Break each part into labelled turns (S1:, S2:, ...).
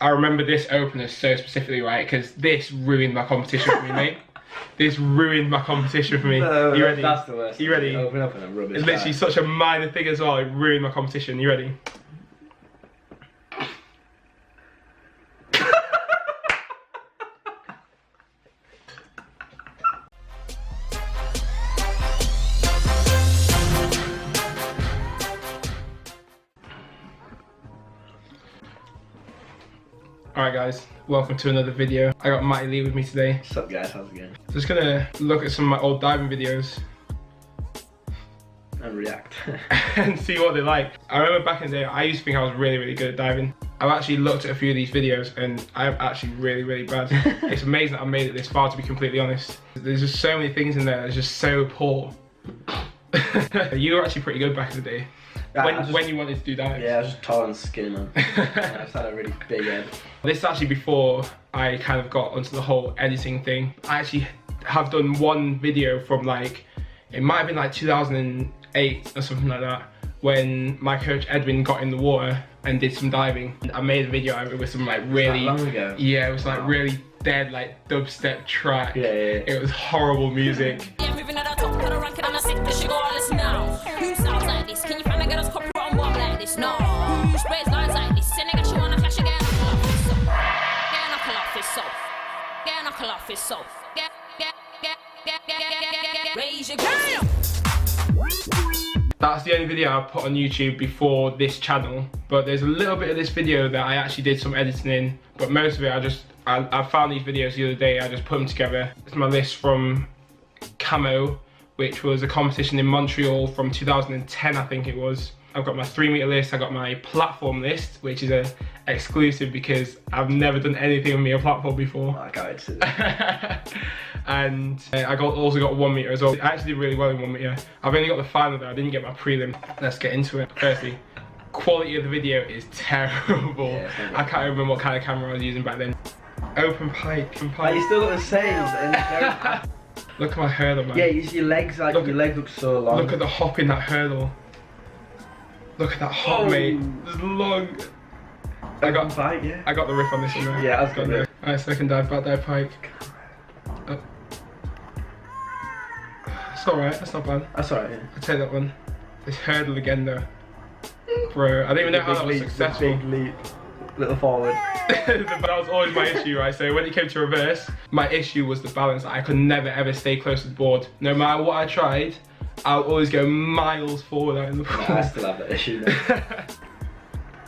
S1: I remember this opener so specifically, right? Because this ruined my competition for me, mate. This ruined my competition for me.
S2: No,
S1: you ready?
S2: That's the worst.
S1: You ready?
S2: Open up and then rubbish.
S1: It's literally such a minor thing as well. It ruined my competition. You ready? Alright guys, welcome to another video. I got Matty Lee with me today.
S2: What's up guys, how's it going?
S1: Just gonna look at some of my old diving videos
S2: And react.
S1: and see what they're like. I remember back in the day, I used to think I was really good at diving. I've actually looked at a few of these videos and I'm actually really bad. It's amazing that I made it this far, to be completely honest. There's just so many things in there that's just so poor. You were actually pretty good back in the day. When you wanted to do diving.
S2: Yeah, I was just tall and skinny, man. I just had a really big head.
S1: This is actually before I kind of got onto the whole editing thing. I actually have done one video from like, it might have been like 2008 or something like that, when my coach Edwin got in the water and did some diving. I made a video of it with some like really,
S2: long ago?
S1: Yeah, it was like really dead like dubstep track.
S2: Yeah.
S1: It was horrible music.
S3: Yeah, moving at the top of the ranking, I'm a sick, this shit go all this now. Who sounds like this? Can you find a get us copy on one like this? No. Who sprays lines like this? Send a get you on a clash again. Get a knuckle off his soul. Get a knuckle off his soul. Get. Raise your glass.
S1: That's the only video I put on YouTube before this channel, but there's a little bit of this video that I actually did some editing in, but most of it I found these videos the other day, I just put them together. It's my list from Camo, which was a competition in Montreal from 2010, I think it was. I've got my 3-meter list, I got my platform list, which is an exclusive because I've never done anything on a platform before.
S2: I can't wait to see that.
S1: And I also got 1 meter as well. I actually did really well in 1 meter. I've only got the final though, I didn't get my prelim. Let's get into it. Firstly, quality of the video is terrible.
S2: Yeah,
S1: I can't remember what kind of camera I was using back then. Open pike.
S2: Like, you still got the same. And
S1: Look at my hurdle, man.
S2: yeah, your legs, like, your legs look so long.
S1: Look at the hop in that hurdle. Look at that hop, mate. It's long. I got the rip on this one there.
S2: Yeah, I've got it.
S1: Alright, second dive, back dive pike. It's alright, that's not bad.
S2: That's alright, yeah.
S1: I'll take that one. This hurdle again though. Bro, I don't even know how that was successful.
S2: Big leap. Little forward.
S1: But that was always my issue, right? So when it came to reverse, my issue was the balance. I could never ever stay close to the board. No matter what I tried, I'll always go miles forward out in the pool.
S2: I still have that issue though.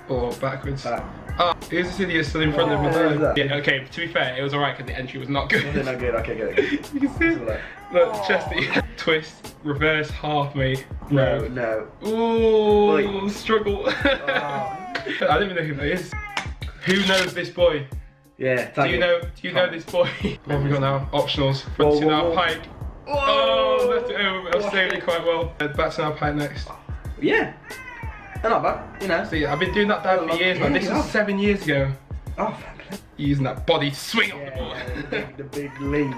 S1: Or backwards.
S2: Back.
S1: Oh, who's this idiot still in front of me there? Yeah, okay, to be fair, it was alright because the entry was not good.
S2: Not good, okay, good.
S1: You can see it. Look, Chesty. Twist, reverse, half, mate.
S2: No.
S1: Ooh,
S2: Oi.
S1: struggle. I don't even know who that is. Who knows this boy?
S2: Yeah,
S1: Do you know this boy? What have we got now? Optionals. Front to our pike. Oh, left it over. I was saving it quite well. Back to our pike next.
S2: Yeah. They're not bad, you know.
S1: See, I've been doing that dive for years, man. This was 7 years ago.
S2: Oh, fair play.
S1: Using that body to swing off the board.
S2: The big lean.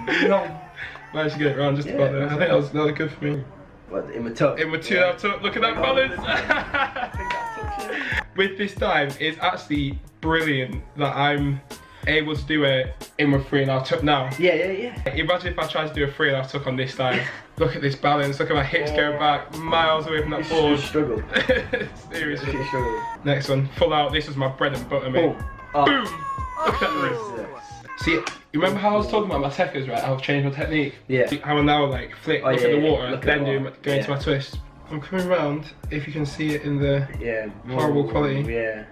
S1: Managed to get it around just about there. I think that was good for me.
S2: What, in my tuck?
S1: In my two-out tuck, look at that balance! With this dive, it's actually brilliant that I'm able to do it in my 3.5 tuck now.
S2: Yeah.
S1: Imagine if I tried to do a 3.5 tuck on this dive. Look at this balance, look at my hips going back miles away from that board.
S2: You struggled.
S1: Seriously.
S2: You struggled.
S1: Next one, full out. This was my bread and butter, mate.
S2: Oh.
S1: Boom! Look at that wrist. See, you remember how I was talking about my techers, right? I've changed my technique.
S2: Yeah.
S1: How I now like flick, look at the water, then go into my twist. I'm coming around, if you can see it in the horrible quality.
S2: Yeah.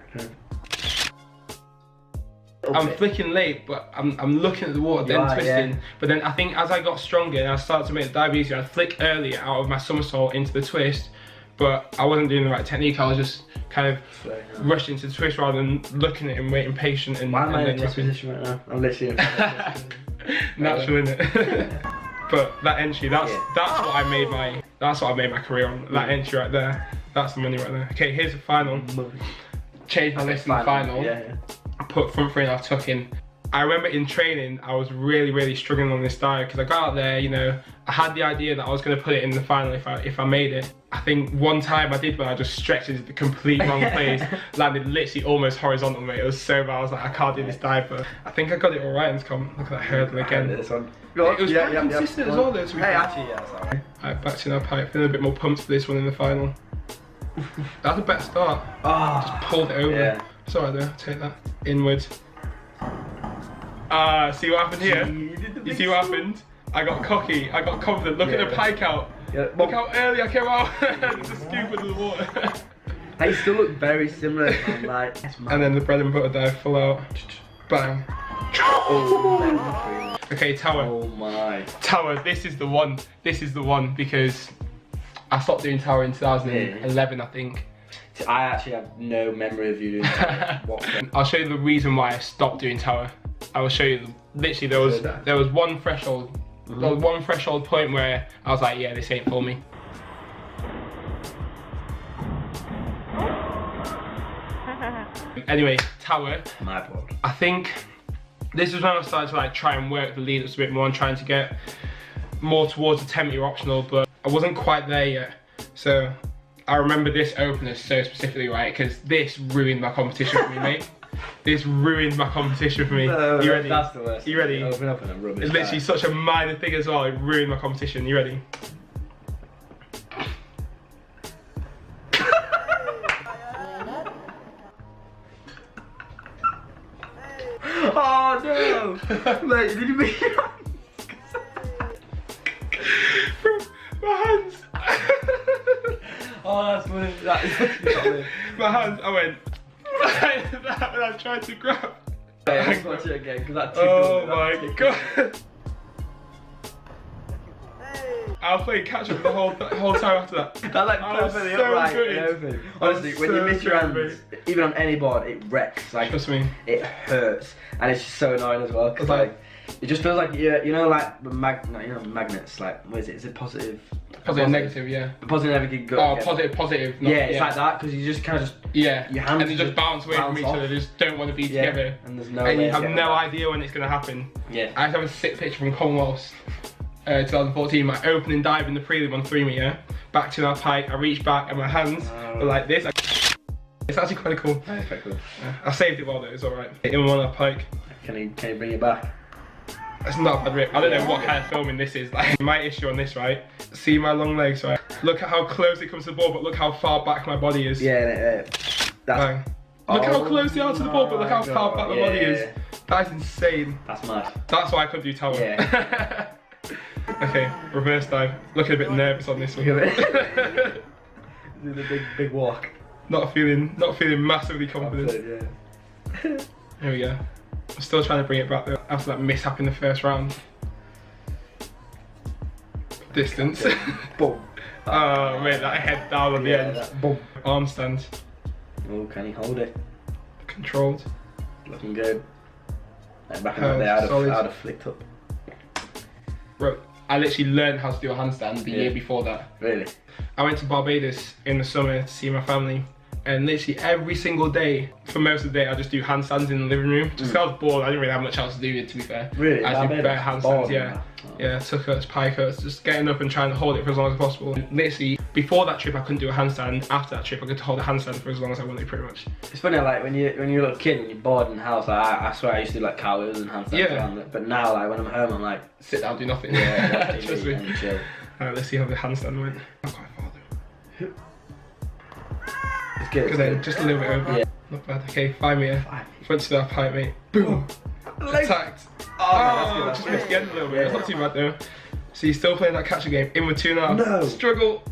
S1: I'm flicking late, but I'm looking at the water, then twisting. Yeah. But then I think as I got stronger and I started to make the dive easier, I'd flick earlier out of my somersault into the twist, but I wasn't doing the right technique. I was just kind of rushing to the twist rather than looking at it and waiting patient and
S2: why am I in this position right now? I'm literally in
S1: natural, innit? But that entry, that's what I made my career on. That entry right there, that's the money right there. Okay, here's the final. Change my list in the final. I put front 3.5 tuck in. I remember in training, I was really struggling on this dive because I got out there, you know, I had the idea that I was going to put it in the final if I made it. I think one time I did, but I just stretched into the complete wrong place, landed literally almost horizontal, mate. It was so bad. I was like, I can't do this dive, but I think I got it all right in this comp. Look at that hurdle again.
S2: This one.
S1: It was quite consistent as well, though. To be fair.
S2: Actually, yeah, sorry.
S1: Alright, back to our pipe. Feeling a bit more pumped for this one in the final. That's a better start. Just pulled it over.
S2: Yeah.
S1: It's alright though. Take that inward. See what happened here? You see what happened? I got cocky, I got confident. Look at the pike out.
S2: Yeah.
S1: Look how early I came out. Just a scoop into the water.
S2: They still look very similar. I'm like,
S1: and then the bread and butter dive, full out. Bang.
S2: oh,
S1: Okay, tower.
S2: oh my.
S1: Tower, this is the one. This is the one because I stopped doing tower in 2011, I think.
S2: I actually have no memory of you doing that.
S1: I'll show you the reason why I stopped doing tower. I will show you. Literally, there was one threshold. There was one threshold point where I was like, yeah, this ain't for me. Anyway, tower.
S2: My fault.
S1: I think this was when I started to like try and work the lead ups a bit more and trying to get more towards a 10-meter optional, but I wasn't quite there yet. So I remember this opener so specifically, right? Because this ruined my competition for me, mate. This ruined my competition for me.
S2: No,
S1: you ready?
S2: That's the worst.
S1: You ready?
S2: Open up and a rubbish.
S1: It's literally such a minor thing as well. It ruined my competition. You ready?
S2: Oh no! Mate, did you mean
S1: My hands.
S2: Oh, that's funny. That is funny.
S1: My hands. I went like that when I tried to grab.
S2: Let's watch it again because that.
S1: Oh my god! I'll play catch up the whole time after that.
S2: That's like perfectly
S1: so
S2: upright
S1: good.
S2: and open. Honestly, when you miss your hands, even on any board, it wrecks. Like,
S1: trust me.
S2: It hurts, and it's just so annoying as well. Cause like, it just feels like you know, like the magnets. Like, what is it? Is it positive?
S1: Positive, negative, yeah.
S2: The positive, negative. Go
S1: Oh,
S2: together.
S1: positive.
S2: Yeah, it's like that because you just kind of just.
S1: Yeah.
S2: Your hands
S1: and they just bounce away from each other. They just don't want to be together.
S2: And there's no.
S1: And
S2: way
S1: you have
S2: to get
S1: no
S2: back.
S1: idea when it's gonna happen.
S2: Yeah.
S1: I have a sick picture from Commonwealths, 2014. My opening dive in the prelim on 3 meter. Back to our pike. I reached back and my hands were like this. It's actually quite cool.
S2: That's quite cool.
S1: I saved it well though. It's all right. In one our pike.
S2: Can you bring it back?
S1: It's not a bad rip. I don't know what kind of filming this is. Like, my issue on this, right? See my long legs, right? Look at how close it comes to the ball, but look how far back my body is.
S2: Yeah.
S1: Bang. Look how close they are to the ball, but look how far back my body is. That is insane.
S2: That's mad.
S1: That's why I couldn't do tower.
S2: Yeah.
S1: Okay, reverse dive. Looking a bit nervous on this one.
S2: Do the big walk.
S1: not feeling massively confident.
S2: Yeah.
S1: Here we go. I'm still trying to bring it back though after that mishap in the first round. Distance.
S2: Boom.
S1: Oh mate, that head down on the end.
S2: Boom.
S1: Arm stand.
S2: Oh, can he hold it?
S1: Controlled.
S2: Looking good. Like back in the day, I'd have flicked up.
S1: Bro, I literally learned how to do a handstand the year before that.
S2: Really?
S1: I went to Barbados in the summer to see my family, and literally every single day, for most of the day, I just do handstands in the living room. Just 'cause I was bored, I didn't really have much else to do, to be fair.
S2: Really?
S1: I do bare handstands, yeah.
S2: Oh.
S1: Yeah, tuck-ups, pike-ups, just getting up and trying to hold it for as long as possible. Literally, before that trip I couldn't do a handstand. After that trip I could hold a handstand for as long as I wanted, pretty much.
S2: It's funny, like when you're a little kid and you're bored in the house, like, I swear I used to do like cartwheels and handstands around it. But now, like when I'm home, I'm like,
S1: sit down, do nothing.
S2: yeah,
S1: Trust me.
S2: and chill.
S1: Alright, let's see how the handstand went. Not quite far though.
S2: It's good.
S1: Because then just a little bit over.
S2: Yeah.
S1: Not bad. Okay, 5 meter. Front to that pipe, mate. Boom. Attacked.
S2: Oh,
S1: Just missed the end a little bit. It's not too bad though. So you're still playing that catcher game in with 2.5.
S2: No.
S1: Struggle.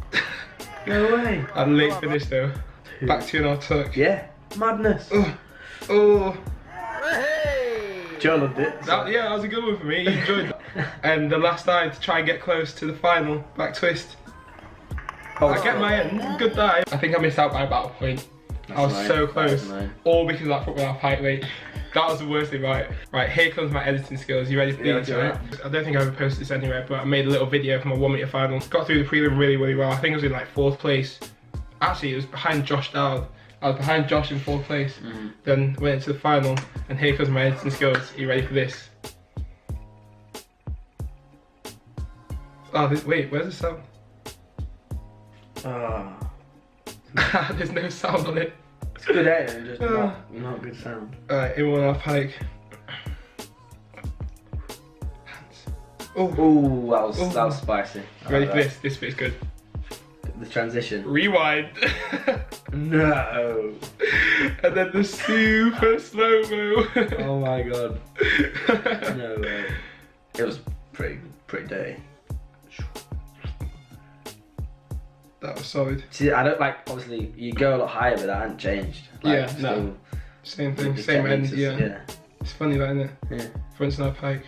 S2: No way.
S1: A late finish though. Back 2.5 tuck.
S2: Yeah. Madness.
S1: Oh.
S2: Joe loved it.
S1: Yeah, that was a good one for me. He enjoyed that. And the last dive to try and get close to the final. Back twist. I get my end. Good dive. I think I missed out by about a point. I was so close. All because of that foot without pipe, mate. That was the worst thing, right? Right, here comes my editing skills. You ready for these, right? I don't think I ever posted this anywhere, but I made a little video for my 1 meter final. Got through the prelim really well. I think I was in like 4th place. Actually, it was behind Josh Dowd. I was behind Josh in 4th place. Then went into the final, and here comes my editing skills. Are you ready for this? Oh, wait, where's the sound? There's no sound on it.
S2: It's good editing, just not good sound.
S1: Alright, in 1.5 pike.
S2: Oh, that was spicy.
S1: Ready for this? This bit's good.
S2: The transition.
S1: Rewind.
S2: No.
S1: And then the super slow-mo.
S2: Oh my god. No way. It was pretty dirty.
S1: That was solid.
S2: See, I don't like, obviously, you go a lot higher, but that hasn't changed. Like,
S1: Yeah, no. Same thing,
S2: the
S1: same end,
S2: techniques
S1: yeah. It's funny that, isn't it?
S2: Yeah.
S1: Front snap pike.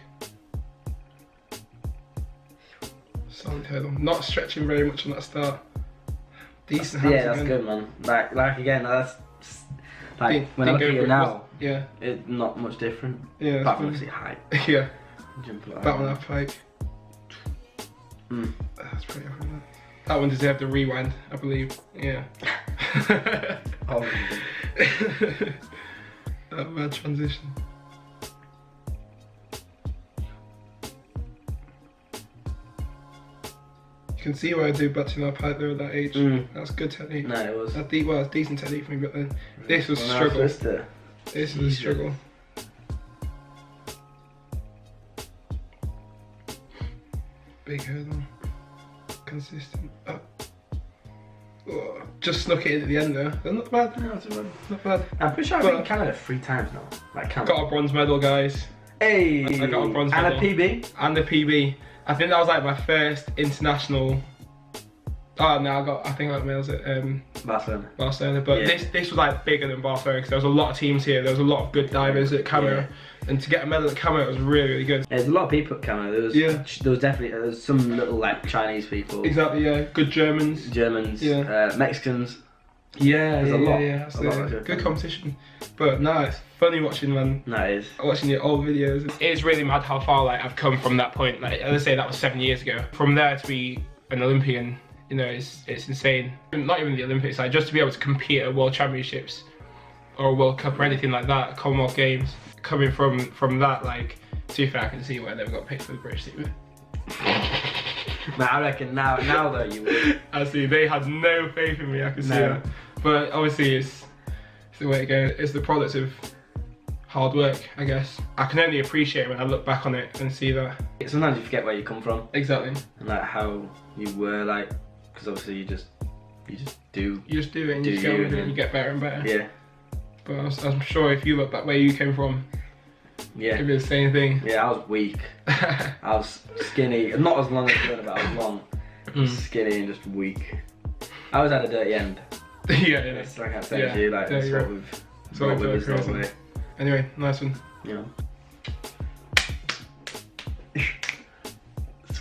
S1: Solid hurdle. Not stretching very much on that start. Decent hands
S2: Yeah, that's
S1: again.
S2: good, man. Like again, that's like when I look at it now,
S1: yeah,
S2: it's not much different.
S1: yeah,
S2: Apart from obviously height.
S1: yeah.
S2: Jump like
S1: That one half pike. That's pretty hard. That one deserved a rewind, I believe. Yeah.
S2: Oh.
S1: That bad transition. You can see why I do button up height there at that age. That's good technique.
S2: No, it was.
S1: That's it's decent technique for me, but then this was a
S2: Well,
S1: struggle.
S2: Twister.
S1: This is a struggle. Big hurdle. Consistent. Oh, just snuck it in at the end there. Not bad.
S2: No, it's alright.
S1: Not bad.
S2: I'm pretty sure I've been in Canada 3 times now. Like Canada.
S1: Got a bronze medal, guys.
S2: Hey!
S1: I got a bronze
S2: and
S1: medal.
S2: a PB?
S1: And a PB. I think that was like my first international. Oh no, I think I got medals at Barcelona. But
S2: Yeah.
S1: this was like bigger than Barcelona because there was a lot of teams here. There was a lot of good divers at Camo, and to get a medal at Camo, it was really good.
S2: Yeah, there's a lot of people at Canada. There was definitely some little like Chinese people.
S1: Exactly, yeah. Good Germans.
S2: Germans,
S1: Yeah,
S2: Mexicans.
S1: yeah,
S2: a lot.
S1: yeah. Absolutely. Good competition. But no, it's funny watching, man.
S2: No, it is.
S1: Watching your old videos. It's really mad how far like I've come from that point. Like as I say, that was 7 years ago. From there to be an Olympian, you know, it's insane. Not even the Olympics, like just to be able to compete at World Championships or a World Cup or anything like that, Commonwealth Games. Coming from that, like, to be fair, I can see why I never got picked for the British team.
S2: Man, I reckon now though you would.
S1: I see, they had no faith in me, I can see that. But obviously it's the way to go. It's the product of hard work, I guess. I can only appreciate it when I look back on it and see that.
S2: Sometimes you forget where you come from.
S1: Exactly.
S2: And like how you were, like, because obviously you just do.
S1: You just do it and you just go with it and you get better and better.
S2: Yeah.
S1: But I'm sure if you look back where you came from, it'd be the same thing.
S2: Yeah, I was weak. I was skinny. Not as long as Yona, but I was long. Skinny and just weak. I always had a dirty end.
S1: yeah.
S2: It's like I said to you, like, that's what we've got away.
S1: Anyway, nice one.
S2: You know.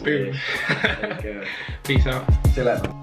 S1: Boom.
S2: There you go.
S1: Peace out.
S2: See you later.